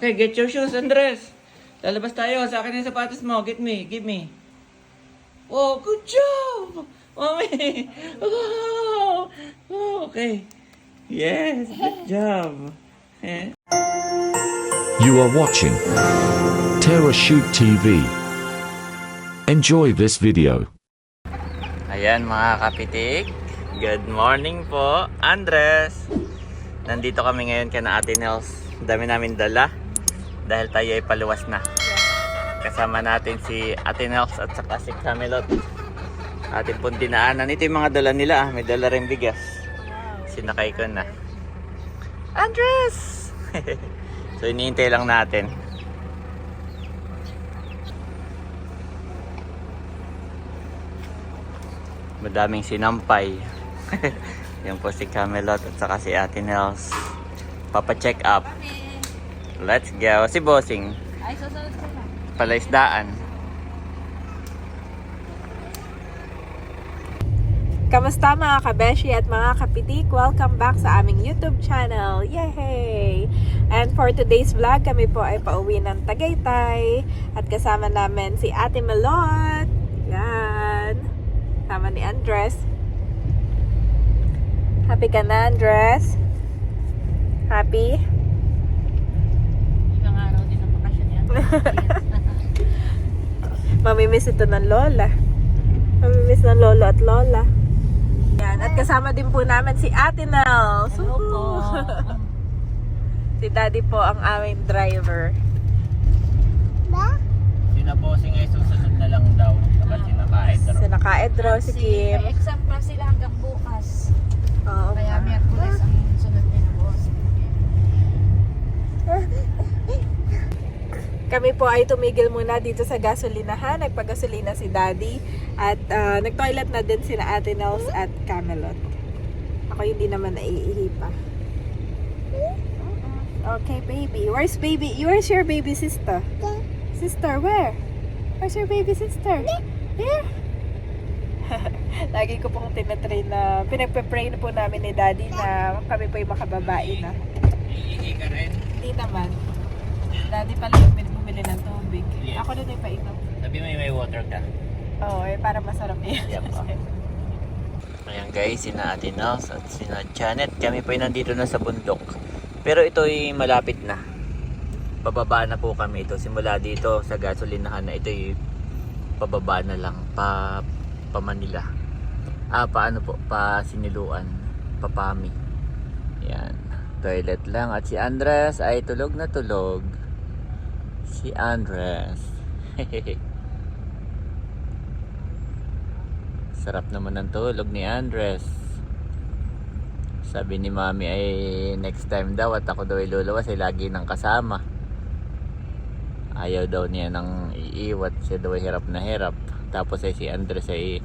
Okay, get your shoes, Andres. Lalabas tayo. Sa akin yung sapatos mo. Give me. Oh, good job! Mommy! Oh, okay. Yes, good job. Eh? You are watching Terra Shoot TV. Enjoy this video. Ayan mga kapitik. Good morning po, Andres. Nandito kami ngayon kay na Ate Nels. Dami namin dala dahil tayo ay paluwas na. Kasama natin si Ate Nels at saka si Camelot. Ating pong dinaanan. Ito yung mga dala nila. May dala rin bigas. Sinakay ko na. Andres! So iniintay lang natin. Madaming sinampay. Yan po si Camelot at saka si Ate Nels. Papa-check up. Let's go. Si Bossing. Ay, susunod ko na. Palaisdaan. Kamusta mga kabeshi at mga kapitik? Welcome back sa aming YouTube channel. Yay! And for today's vlog, kami po ay pauwi ng Tagaytay. At kasama namin si Ate Melot. Yan. Kasama ni Andres. Happy ka na, Andres? Happy? Ilang araw din ang bakasyon yan. Mamimiss ito ng lola. Mamimiss ng lolo at lola. Yan. At kasama din po namin si Ate Nels. Hello po. Si Daddy po ang aming driver. Sinaposing ay susunod na lang daw. Kapag sinakaedro. Sinakaedro si Kim. May exam pa sila hanggang bukas. Oo. Kaya Miyerkules ang sunod nila boss. Kami po ay tumigil muna dito sa gasolinahan. Nagpagasolina si Daddy. At nag-toilet na din sina Ate Nels at Camelot. Ako hindi naman naiihi pa. Okay, baby. Where's baby? Where's your baby sister? Sister, where? Where's your baby sister? Here? Lagi ko pong tinatrain na pinagpe-pray na po namin ni Daddy na kami po yung makababae na. Iihi ka rin. Hindi naman. Daddy pala yung bumili ng tubig. Yes. Ako na din painom. Sabi mo may water ka. Oo, para masarap yan. Yep. Ayan guys, sina Ate Nels at sina Janet. Kami po ay nandito na sa bundok. Pero ito ay malapit na. Pababa na po kami ito. Simula dito sa gasolinahan na ito ay pababa na lang. Pa Manila. Paano po? Pa Siniluan. Pa Pami. Yan. Toilet lang. At si Andres ay tulog na tulog. Si Andres. Sarap naman ng tulog ni Andres. Sabi ni Mami ay next time daw at ako daw ay luluwas ay lagi nang kasama. Ayaw daw niya nang iiwat. Siya daw ay hirap na hirap. Tapos ay si Andres ay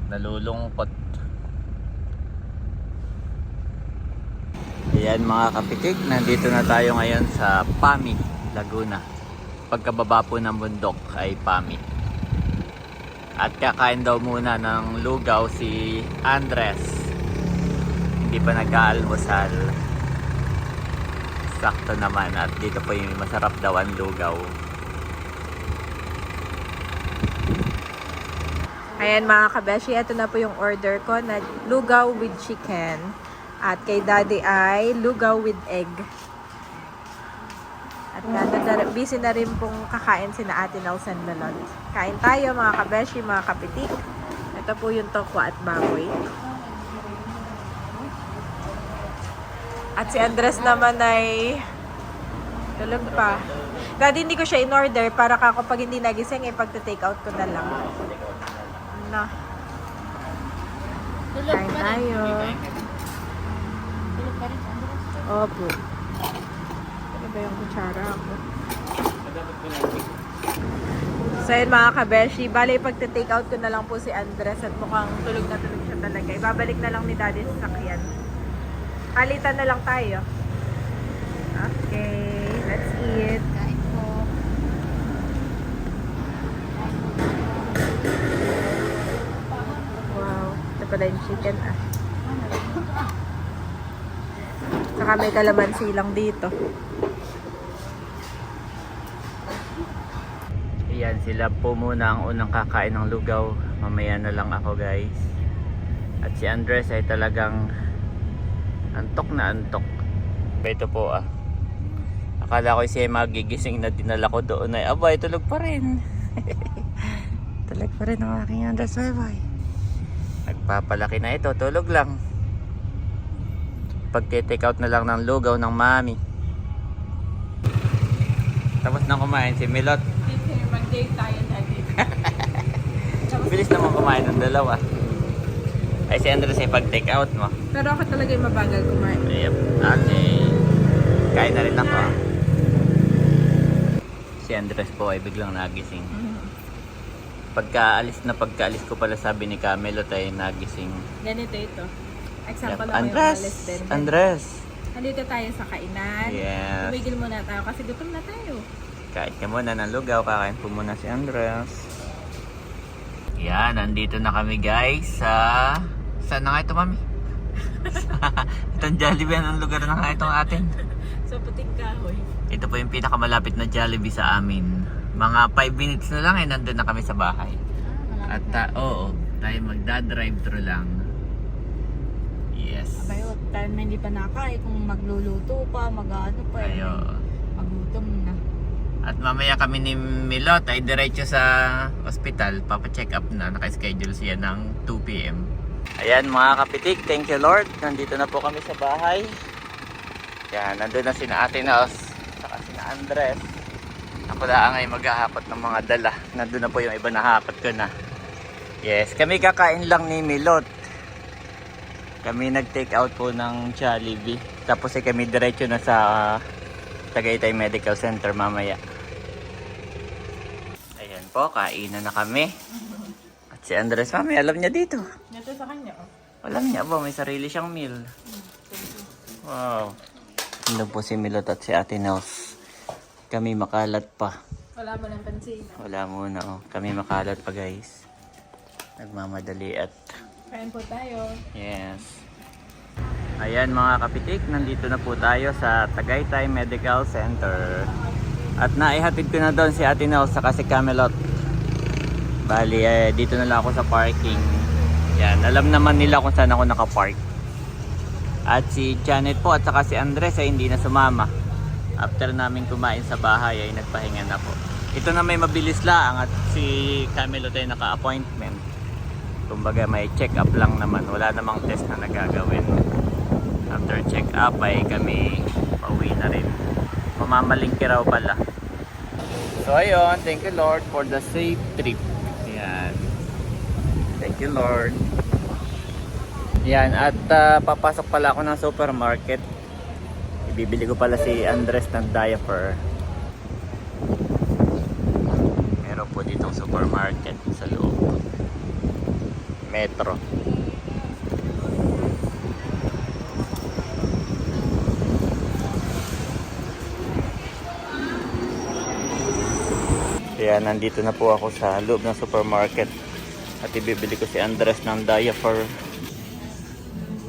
nalulungkot. Ayan mga kapitik, nandito na tayo ngayon sa Pami, Laguna. Pagkababa po ng bundok ay Pami. At kakain daw muna ng lugaw si Andres. Hindi pa nag-aalmusal. Sakto naman at dito po yung masarap daw ang lugaw. Ayan mga kabeshi, ito na po yung order ko na lugaw with chicken. At kay Daddy ay lugaw with egg. At busy na rin pong kakain sina Ate Nels and Melot. Kain tayo mga kabeshi, mga kapitik. Ito po yung tokwa at baboy. At si Andres naman ay tulog pa. Daddy, hindi ko siya in-order para kapag hindi nagising, pagta-take out ko na lang. Na. Tulog Kain pa rin. tayo. Tulog pa rin, Andres. Opo. Ano ba yung kutsara ako? So yun mga kabeshi, bali pagta-take out ko na lang po si Andres at mukhang tulog na tulog siya talaga. Ibabalik na lang ni Daddy sa sakyan. Palitan na lang tayo. Okay, let's eat. Kain po. Wow, ito pala yung chicken ah. Saka may kalamansi lang dito. Yan, sila po muna ang unang kakain ng lugaw. Mamaya na lang ako guys. At si Andres ay talagang antok na antok. Ito po akala ko siya magigising na dinala ko doon ay abay, tulog pa rin. Tulog pa rin ang aking Andres. Bye. Nagpapalaki na ito, tulog lang. Pagte-take out na lang ng lugaw ng mami. Tapos na kumain si Milot. Mag-date tayo lagi. Bilis naman kumain ng dalawa. Ay si Andres ay pag-take out mo. Pero ako talaga yung mabagal kumain. Yep. Kain na rin ako. Si Andres po ay biglang nagising. Pagkaalis ko pala sabi ni Camelot ay nagising. Ganito ito. Example Yep. ako yung alis din. Andres. Nandito tayo sa kainan. Yes. Tumigil muna tayo kasi gutom na tayo. Kain ka muna ng lugaw. Kakain po muna si Andres. Yan, nandito na kami guys sa... Saan na nga ito, mami? Itong Jollibee, anong lugar na nga itong atin? So, puting kahoy. Ito po yung pinakamalapit na Jollibee sa amin. Mga 5 minutes na lang nandun na kami sa bahay. At oo, tayo magdadrive through lang. Yes. Abayo, dahil may hindi pa nakain, kung magluluto pa, mag-ano pa. Ayo. Magutom na. At mamaya kami ni Milot ay diretso sa ospital. Papa-check up na. Naka-schedule siya ng 2 PM. Ayan mga kapitik, thank you Lord. Nandito na po kami sa bahay. Yan, nandun na sina Ate Nels, saka sina Andres. Ako lang ay maghahakot ng mga dala. Nandun na po yung iba, nahakot ko na. Yes, kami kakain lang ni Milot. Kami nag-take out po ng Jollibee. Tapos ay kami diretso na sa Tagaytay Medical Center mamaya. Ayan po, kainan na kami. At si Andres, mami, alam niya dito. Ito sa kanya, Alam niya ba, may sarili siyang meal. Wow. Ano po si Milot at si Ate Nels. Kami makalat pa. Wala mo ng pansin. Wala muna, Kami makalat pa, guys. Nagmamadali at... Kain po tayo. Yes. Ayan mga kapitik, nandito na po tayo sa Tagaytay Medical Center. At naihatid ko na doon si Ate Nels saka si Camelot. Bali, dito na lang ako sa parking. Yan, alam naman nila kung saan ako nakapark. At si Janet po at saka si Andres ay hindi na sumama. After namin kumain sa bahay ay nagpahinga na po. Ito na may mabilis lang at si Camelot ay naka-appointment. Kumbaga may check-up lang naman. Wala namang test na nagagawin. After check-up ay kami pauwi na rin. Mamamalingki raw pala. So ayun, thank you Lord for the safe trip. Yan. Thank you Lord. Yan, at papasok pala ako ng supermarket. Ibibili ko pala si Andres ng diaper. Meron po ditong supermarket sa loob. Metro. Kaya nandito na po ako sa loob ng supermarket. At ibibili ko si Andres ng diaper.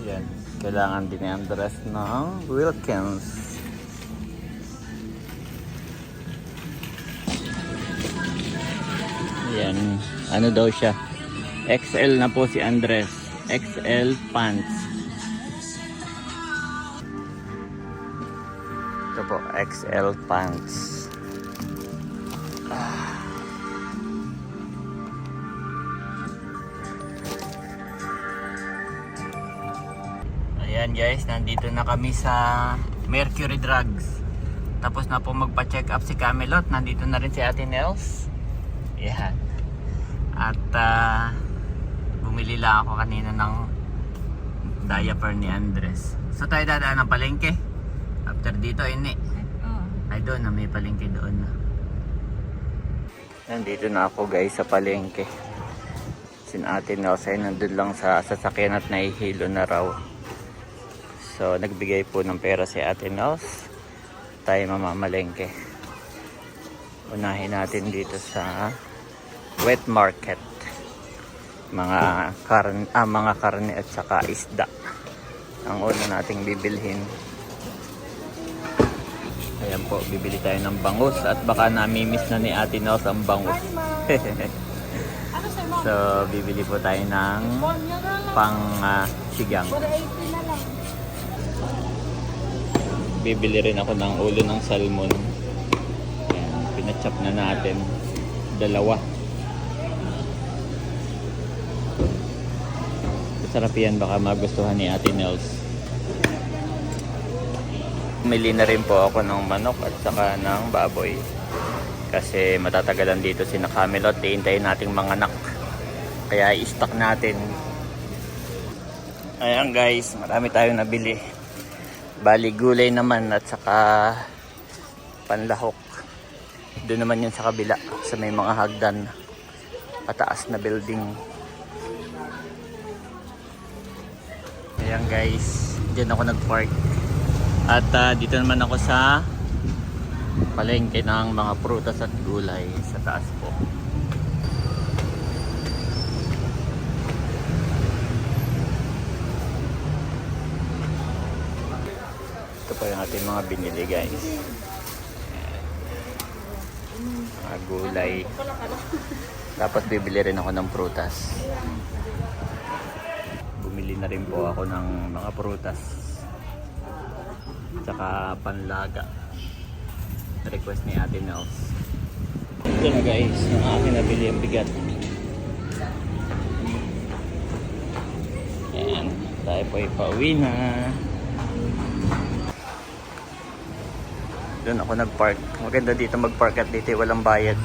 Yan. Kailangan din ni Andres ng Wilkins. Yan. Ano daw siya? XL na po si Andres. XL pants. Ito po, XL pants. Ayan guys, nandito na kami sa Mercury Drugs. Tapos na po magpa-check up si Camelot. Nandito na rin si Ate Nels. Ayan. At bumili lang ako kanina ng diaper ni Andres. So tayo dadaan ng palengke. After dito, ini. Ay doon na, may palengke doon na. Nandito na ako guys sa palengke. Sin Ate Nels ay nandun lang sa sasakyan at nahihilo na raw. So nagbigay po ng pera si Ate Nels. Tayo mamamalengke. Unahin natin dito sa wet market. Mga karne at saka isda ang una nating bibilhin. po, bibili tayo ng bangus at baka namimiss na ni Ate Nels ang bangus. So, bibili po tayo ng pang sigang. Bibili rin ako ng ulo ng salmon. Ayan, pinachop na natin. 2. Sarap yan, baka magustuhan ni Ate Nels. Bumili na rin po ako ng manok at saka ng baboy. Kasi matatagalan dito si Camelot. Iintayin nating mga anak. Kaya i-stock natin. Ayan guys, marami tayong nabili. Bali gulay naman at saka panlahok. Doon naman yun sa kabila. Sa may mga hagdan. Pataas na building. Ayan guys, dyan ako nag-park. At dito naman ako sa palengke ng mga prutas at gulay sa taas po. Ito po yung ating mga binili guys. Mga gulay. Tapos bibili rin ako ng prutas. Bumili na rin po ako ng mga prutas. Tsaka panlaga. Request ni Ate Nels. Ito na guys, yung aking nabili ang bigat. Ayan, tayo po ipauwi na. Doon ako nag-park. Maganda dito mag-park at dito walang bayad.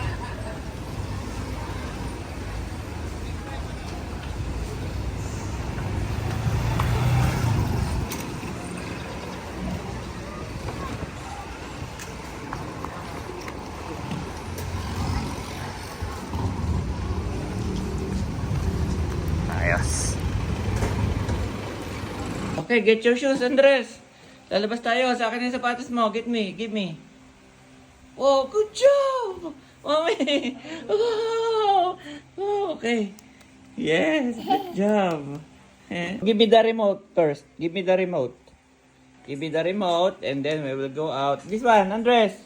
Ayos. Okay, get your shoes, Andres. Lalabas tayo. Sa akin yung sapatos mo. Give me. Oh, good job! Mommy! Oh, okay. Yes, good job. Give me the remote first. Give me the remote. Give me the remote and then we will go out. This one, Andres.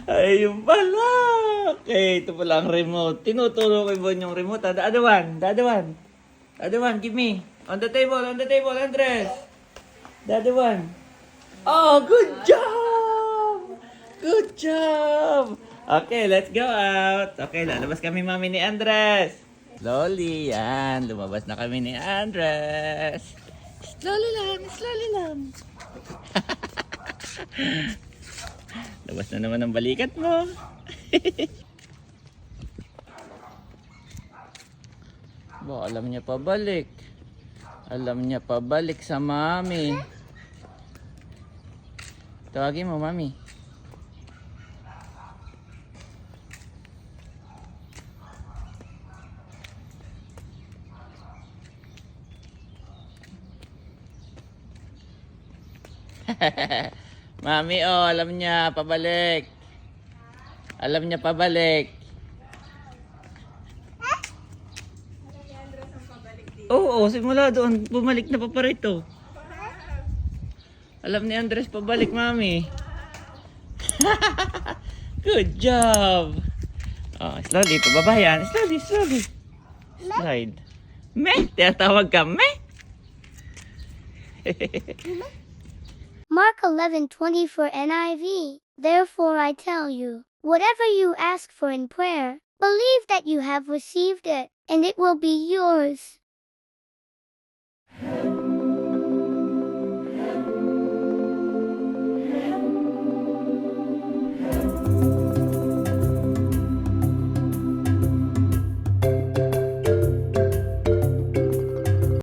Ayun pala. Okay, ito pala ang remote. Tinuturo ko yung remote. The other one. Give me. On the table, Andres. The other one. Oh, good job! Good job! Okay, let's go out. Okay, lalabas kami mami ni Andres. Slowly, yan. Lumabas na kami ni Andres. Slowly lang. Labas na naman ang balikat mo. Bo, alam niya pabalik. Sa mami. Tawagin mo, mami. Mami, oh, alam niya pabalik. Oo, simula doon. Bumalik na pa rito. Alam ni Andres pabalik, mami. Good job. Oh, slowly, pababa yan. Slowly. Slide. Meh, tinatawag ka, meh. Mark 11:20 for NIV. Therefore I tell you, whatever you ask for in prayer, believe that you have received it, and it will be yours.